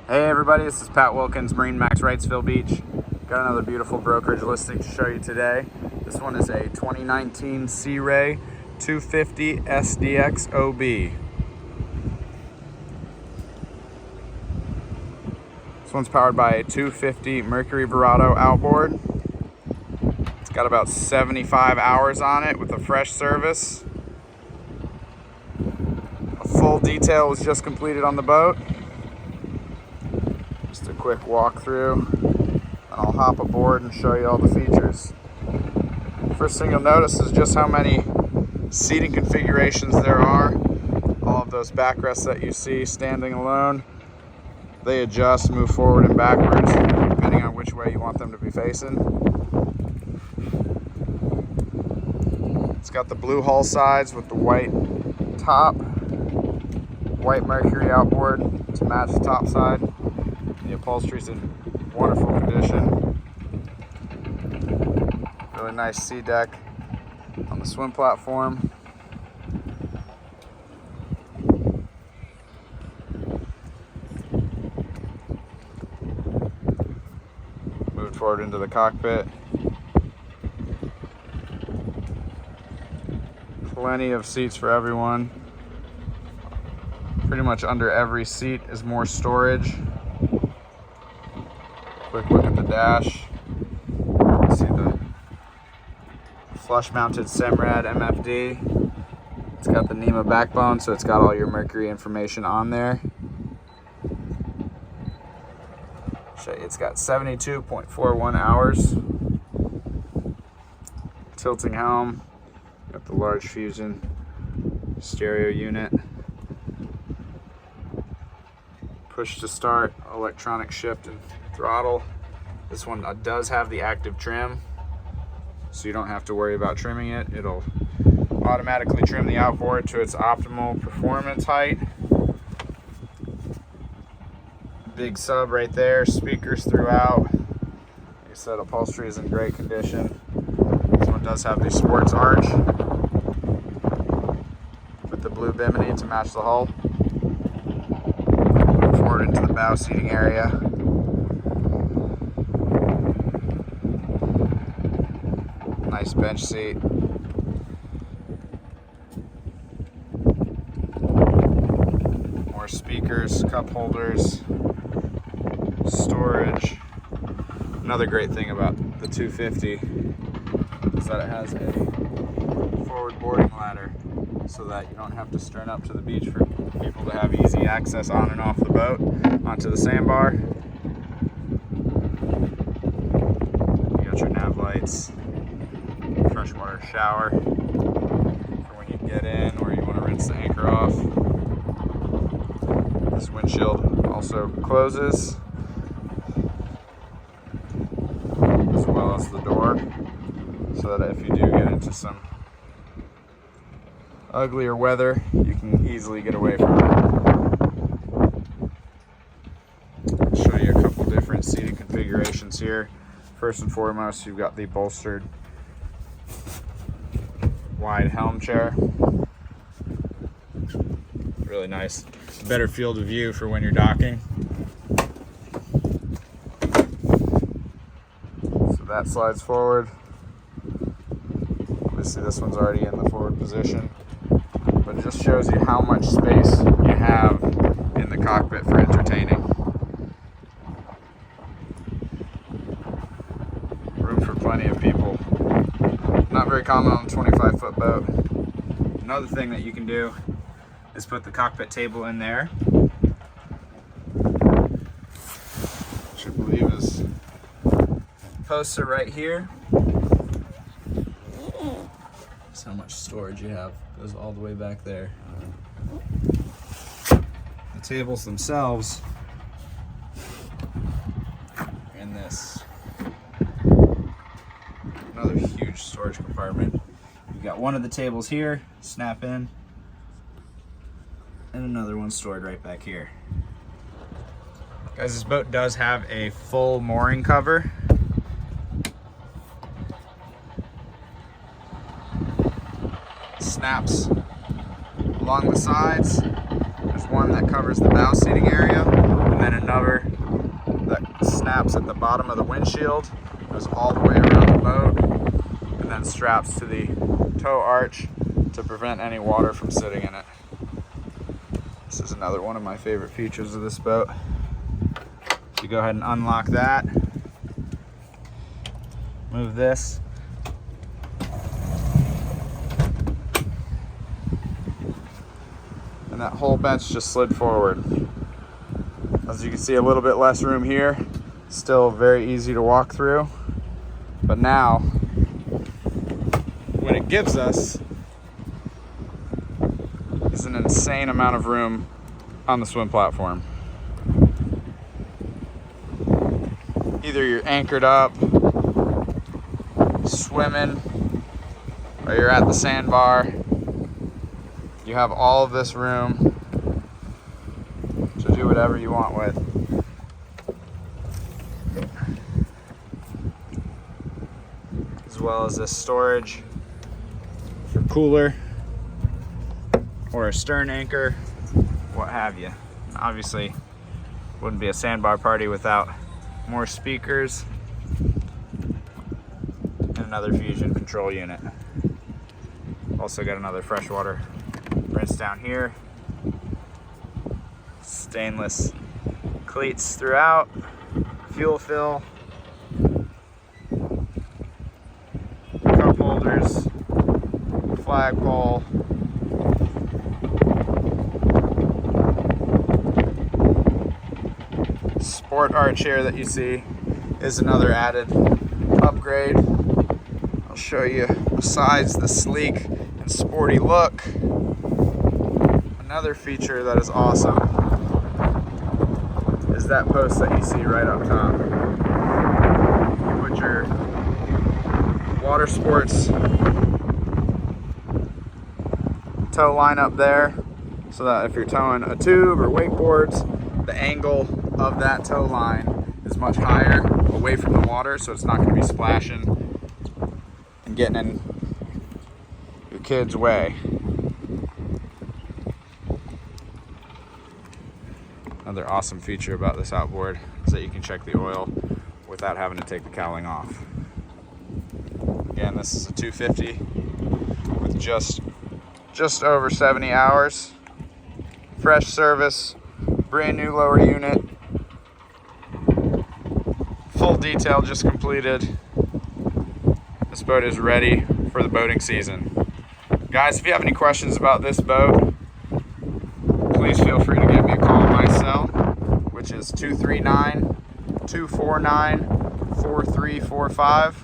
Hey everybody, this is Pat Wilkins, MarineMax Wrightsville Beach. Got another beautiful brokerage listing to show you today. This one is a 2019 Sea Ray 250 SDX OB. This one's powered by a 250 Mercury Verado outboard. It's got about 75 hours on it with a fresh service. A full detail was just completed on the boat. Just a quick walkthrough, and I'll hop aboard and show you all the features. First thing you'll notice is just how many seating configurations there are. All of those backrests that you see standing alone, they adjust, move forward and backwards, depending on which way you want them to be facing. It's got the blue hull sides with the white top, white Mercury outboard to match the top side. The upholstery's in wonderful condition. Really nice sea deck on the swim platform. Moved forward into the cockpit. Plenty of seats for everyone. Pretty much under every seat is more storage. Quick look at the dash. See the flush mounted Semrad MFD. It's got the NEMA backbone, so it's got all your Mercury information on there. Show you, it's got 72.41 hours. Tilting helm. Got the large Fusion stereo unit. Push to start, electronic shift and throttle. This one does have the active trim, so you don't have to worry about trimming it. It'll automatically trim the outboard to its optimal performance height. Big sub right there, speakers throughout. Like I said, upholstery is in great condition. This one does have the sports arch with the blue bimini to match the hull. Forward into the bow seating area. Nice bench seat. More speakers, cup holders, storage. Another great thing about the 250 is that it has a forward boarding ladder, so that you don't have to stern up to the beach for people to have easy access on and off the boat onto the sandbar. You got your nav lights, freshwater shower for when you get in or you want to rinse the anchor off. This windshield also closes, as well as the door, so that if you do get into some uglier weather, you can easily get away from it. I'll show you a couple different seating configurations here. First and foremost, you've got the bolstered wide helm chair. Really nice. Better field of view for when you're docking. So that slides forward. Obviously this one's already in the forward position, but it just shows you how much space you have in the cockpit for entertaining. Room for plenty of people. Not very common on a 25-foot boat. Another thing that you can do is put the cockpit table in there, which I believe is poster right here. That's how much storage you have. Goes all the way back there. The tables themselves in this. Another huge storage compartment. You've got one of the tables here, snap in, and another one stored right back here. Guys, this boat does have a full mooring cover. Snaps along the sides. There's There's one that covers the bow seating area, and then another that snaps at the bottom of the windshield, goes all the way around the boat, and then straps to the tow arch to prevent any water from sitting in it. This is another one of my favorite features of this boat. So you go ahead and unlock that, move this, and that whole bench just slid forward. As you can see, a little bit less room here, still very easy to walk through, but now what it gives us is an insane amount of room on the swim platform. Either you're anchored up, swimming, or you're at the sandbar. You have all of this room to do whatever you want with. As well as this storage for cooler or a stern anchor, what have you. Obviously, wouldn't be a sandbar party without more speakers and another fusion control unit. Also got another freshwater rinse down here. Stainless cleats throughout, fuel fill, cup holders, flagpole, sport arch here that you see is another added upgrade. I'll show you besides the sleek and sporty look, another feature that is awesome is that post that you see right up top. You put your water sports tow line up there so that if you're towing a tube or wakeboards, the angle of that tow line is much higher away from the water, so it's not going to be splashing and getting in your kid's way. Another awesome feature about this outboard is that you can check the oil without having to take the cowling off. Again, this is a 250 with just over 70 hours. Fresh service, brand new lower unit, full detail just completed. This boat is ready for the boating season. Guys, if you have any questions about this boat, please feel free to give me a call on my cell, which is 239-249-4345.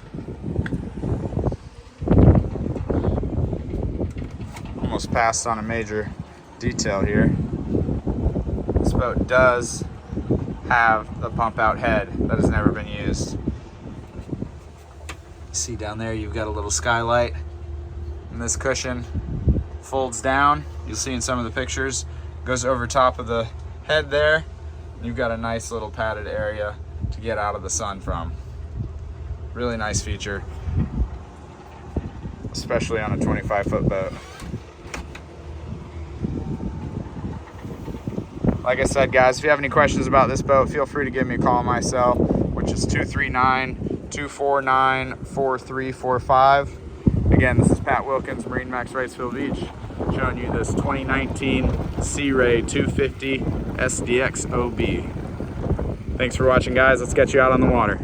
Almost passed on a major detail here. This boat does have the pump out head that has never been used. See down there, you've got a little skylight, and this cushion folds down. You'll see in some of the pictures, goes over top of the head there. You've got a nice little padded area to get out of the sun from. Really nice feature, especially on a 25-foot boat. Like I said, guys, if you have any questions about this boat, feel free to give me a call on my cell, which is 239-249-4345. Again, this is Pat Wilkins, MarineMax Wrightsville Beach, showing you this 2019 Sea Ray 250 SDX OB. Thanks for watching, guys. Let's get you out on the water.